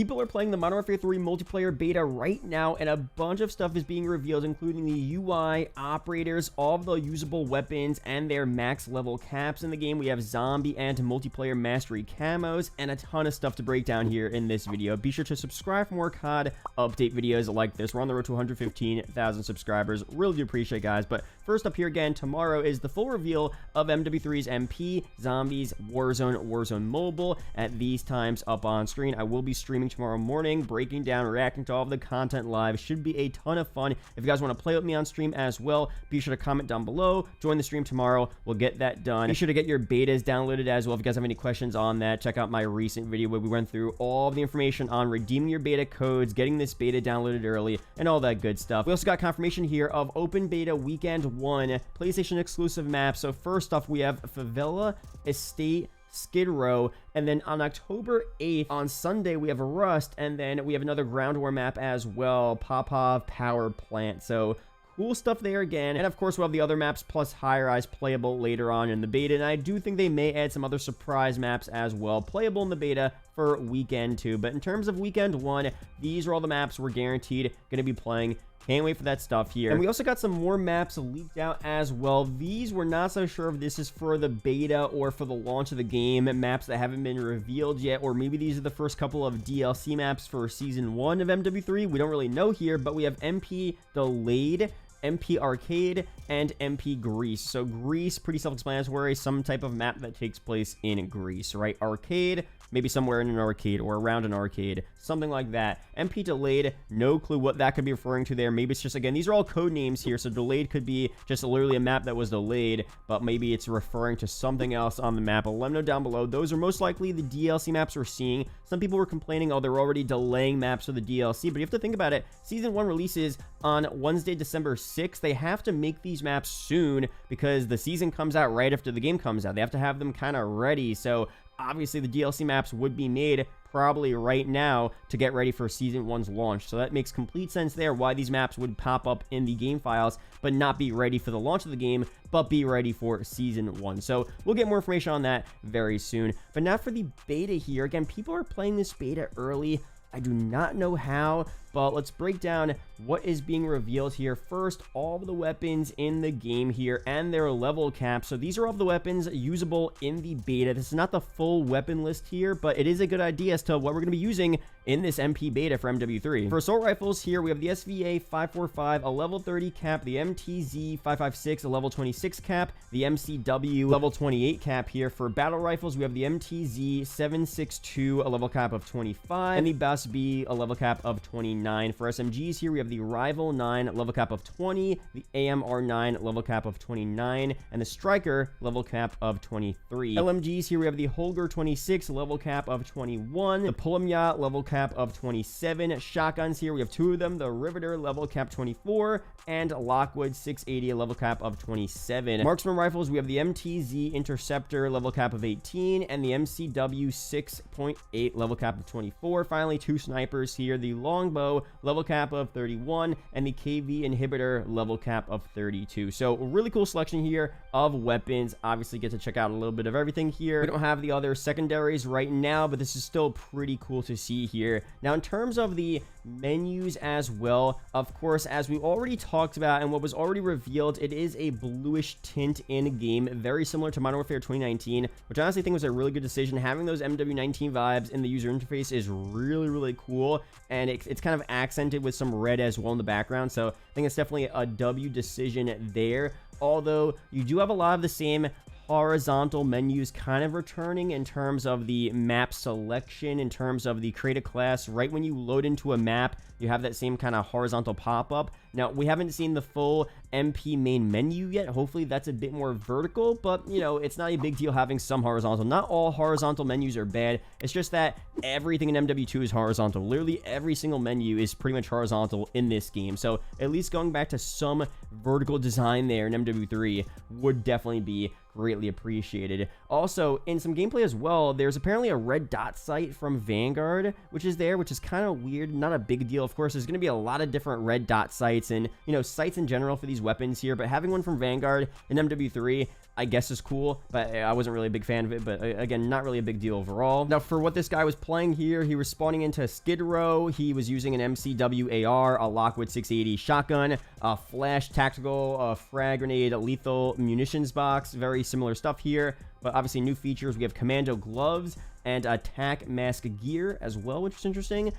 People are playing the Modern Warfare 3 multiplayer beta right now, and a bunch of stuff is being revealed, including the UI, operators, all of the usable weapons, and their max level caps in the game. We have zombie and multiplayer mastery camos, and a ton of stuff to break down here in this video. Be sure to subscribe for more COD update videos like this. We're on the road to 115,000 subscribers. Really do appreciate it, guys. But first up here again, tomorrow is the full reveal of MW3's MP, Zombies, Warzone, Warzone Mobile at these times up on screen. I will be streaming tomorrow morning, breaking down, reacting to all of the content live. Should be a ton of fun. If you guys want to play with me on stream as well, be sure to comment down below. Join the stream tomorrow. We'll get that done. Be sure to get your betas downloaded as well. If you guys have any questions on that, check out my recent video where we went through all of the information on redeeming your beta codes, getting this beta downloaded early, and all that good stuff. We also got confirmation here of Open Beta Weekend 1 PlayStation exclusive maps. So first off, we have Favela, Estate, Skid Row, and then on October 8th, on Sunday, we have Rust, and then we have another ground war map as well, Popov Power Plant. So cool stuff there again. And of course, we'll have the other maps plus High Rise playable later on in the beta, and I do think they may add some other surprise maps as well, playable in the beta for Weekend 2. But in terms of Weekend 1, these are all the maps we're guaranteed going to be playing. Can't wait for that stuff here. And we also got some more maps leaked out as well. These, we're not so sure if this is for the beta or for the launch of the game. Maps that haven't been revealed yet, or maybe these are the first couple of DLC maps for Season 1 of MW3. We don't really know here, but we have MP Delayed, MP Arcade, and MP Greece. So Greece, pretty self-explanatory, some type of map that takes place in Greece, right? Arcade, maybe somewhere in an arcade or around an arcade, something like that. MP Delayed, no clue what that could be referring to there. Maybe it's just, again, these are all code names here, so Delayed could be just literally a map that was delayed, but maybe it's referring to something else on the map. But let me know down below. Those are most likely the DLC maps we're seeing. Some people were complaining, oh, they're already delaying maps for the DLC, but you have to think about it. Season 1 releases on Wednesday, December 6th. They have to make these maps soon because the season comes out right after the game comes out. They have to have them kind of ready, so obviously the DLC maps would be made probably right now to get ready for Season 1's launch. So that makes complete sense there why these maps would pop up in the game files, but not be ready for the launch of the game, but be ready for Season 1. So we'll get more information on that very soon. But now for the beta here. Again, people are playing this beta early. I do not know how, but let's break down what is being revealed here. First, all of the weapons in the game here and their level caps. So these are all of the weapons usable in the beta. This is not the full weapon list here, but it is a good idea as to what we're going to be using in this MP beta for MW3. For assault rifles here, we have the SVA 545, a level 30 cap, the MTZ 556, a level 26 cap, the MCW level 28 cap here. For battle rifles, we have the MTZ 762, a level cap of 25, and the BAS-B, a level cap of 29. For SMGs here, we have the Rival 9 level cap of 20, the AMR9 level cap of 29, and the Striker level cap of 23. LMGs here, we have the Holger 26 level cap of 21, the Pulamya level cap of 27. Shotguns here, we have two of them, the Riveter level cap 24, and Lockwood 680 level cap of 27. Marksman rifles, we have the MTZ Interceptor level cap of 18, and the MCW 6.8 level cap of 24. Finally, two snipers here, the Longbow level cap of 31, and the KV Inhibitor level cap of 32. So a really cool selection here of weapons. Obviously get to check out a little bit of everything here. We don't have the other secondaries right now, but this is still pretty cool to see here. Now in terms of the menus as well, of course, as we already talked about and what was already revealed, it is a bluish tint in game, very similar to Modern Warfare 2019, which I honestly think was a really good decision. Having those MW19 vibes in the user interface is really cool, and it's kind of accented with some red as well in the background, so I think it's definitely a W decision there. Although you do have a lot of the same horizontal menus kind of returning in terms of the map selection, in terms of the create a class. Right when you load into a map, you have that same kind of horizontal pop-up. Now, we haven't seen the full MP main menu yet. Hopefully that's a bit more vertical, but you know, it's not a big deal having some horizontal. Not all horizontal menus are bad. It's just that everything in MW2 is horizontal. Literally every single menu is pretty much horizontal in this game. So at least going back to some vertical design there in MW3 would definitely be greatly appreciated. Also, in some gameplay as well, there's apparently a red dot sight from Vanguard, which is kind of weird. Not a big deal. Of course, there's going to be a lot of different red dot sights, and you know, sights in general for these use weapons here, but having one from Vanguard and MW3, I guess is cool, but I wasn't really a big fan of it. But again, not really a big deal overall. Now, for what this guy was playing here, he was spawning into Skid Row. He was using an MCW AR, a Lockwood 680 shotgun, a flash tactical, a frag grenade, a lethal munitions box. Very similar stuff here, but obviously new features. We have commando gloves and attack mask gear as well, which is interesting.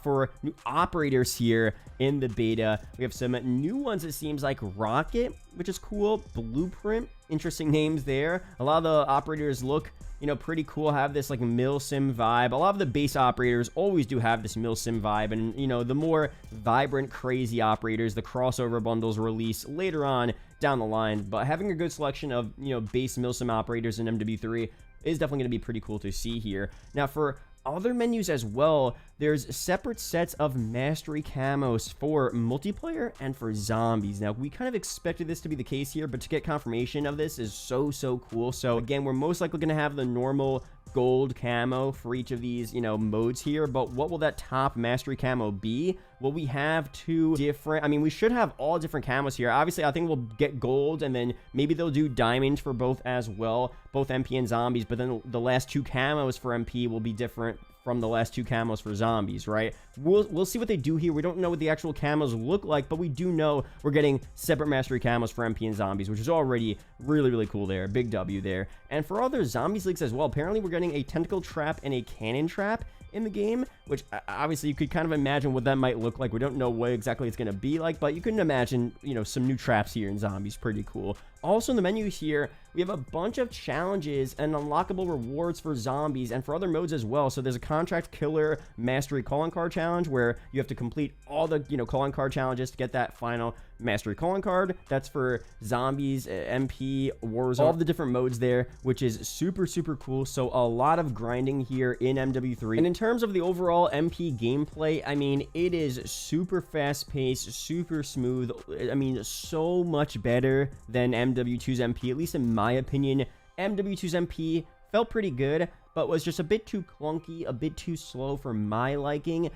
For new operators here in the beta, we have some new ones. It seems like Rocket, which is cool. Blueprint, interesting names there. A lot of the operators look, you know, pretty cool, have this like milsim vibe. A lot of the base operators always do have this milsim vibe, and you know, the more vibrant, crazy operators, the crossover bundles release later on down the line. But having a good selection of, you know, base milsim operators in MW3 is definitely going to be pretty cool to see here. Now, for other menus as well, there's separate sets of mastery camos for multiplayer and for zombies. Now, we kind of expected this to be the case here, but to get confirmation of this is so cool. So again, we're most likely going to have the normal gold camo for each of these, you know, modes here. But what will that top mastery camo be? Will we have two different, I mean, we should have all different camos here. Obviously, I think we'll get gold, and then maybe they'll do diamonds for both as well, both MP and zombies. But then the last two camos for MP will be different from the last two camos for zombies, right? We'll see what they do here. We don't know what the actual camos look like, but we do know we're getting separate mastery camos for MP and zombies, which is already really cool there. Big W there. And for other zombies leaks as well, apparently we're getting a tentacle trap and a cannon trap in the game, which obviously you could kind of imagine what that might look like. We don't know what exactly it's going to be like, but you can imagine, you know, some new traps here in zombies. Pretty cool. Also in the menu here, we have a bunch of challenges and unlockable rewards for zombies and for other modes as well. So there's a contract killer mastery calling card challenge where you have to complete all the, you know, calling card challenges to get that final mastery calling card. That's for zombies, MP, Warzone, all of the different modes there, which is super cool. So a lot of grinding here in MW3. And in terms of the overall MP gameplay, I mean, it is super fast paced, super smooth. I mean, so much better than MW2's MP, at least in my opinion. MW2's MP felt pretty good, but was just a bit too clunky, a bit too slow for my liking.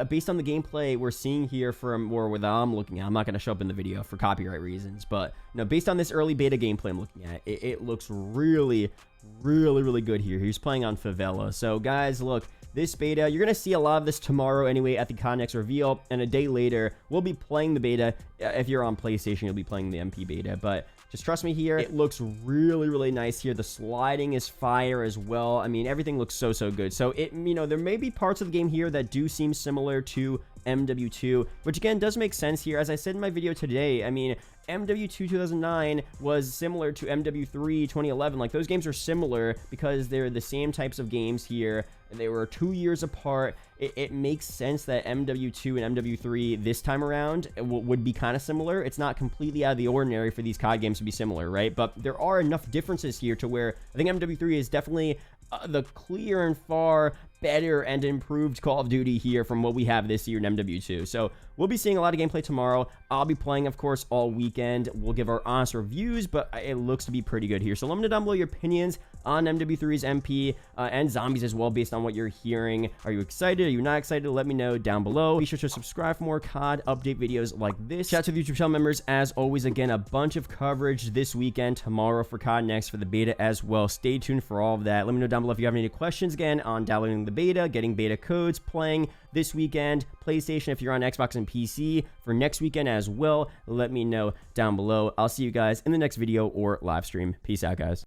Based on the gameplay we're seeing here from, or what I'm looking at, I'm not going to show up in the video for copyright reasons, but you know, based on this early beta gameplay I'm looking at, it looks really good here. He's playing on Favela. So guys, look, this beta, you're going to see a lot of this tomorrow anyway at the ConX reveal, and a day later, we'll be playing the beta. If you're on PlayStation, you'll be playing the MP beta, but just trust me here, it looks really nice here. The sliding is fire as well. I mean, everything looks so good. So it, you know, there may be parts of the game here that do seem similar to MW2, which again does make sense here. As I said in my video today, I mean, MW2 2009 was similar to MW3 2011. Like, those games are similar because they're the same types of games here, and they were 2 years apart. It makes sense that MW2 and MW3 this time around would be kind of similar. It's not completely out of the ordinary for these COD games to be similar, right? But there are enough differences here to where I think MW3 is definitely the clear and far better and improved Call of Duty here from what we have this year in MW2. So we'll be seeing a lot of gameplay tomorrow. I'll be playing, of course, all weekend. We'll give our honest reviews, but it looks to be pretty good here. So let me know down below your opinions on MW3's MP and zombies as well, based on what you're hearing. Are you excited? Are you not excited? Let me know down below. Be sure to subscribe for more COD update videos like this. Shout out to the YouTube channel members. As always, again, a bunch of coverage this weekend, tomorrow for COD Next, for the beta as well. Stay tuned for all of that. Let me know down below if you have any questions, again, on downloading the beta, getting beta codes, playing this weekend, PlayStation if you're on Xbox and PC for next weekend as well. Let me know down below. I'll see you guys in the next video or live stream. Peace out, guys.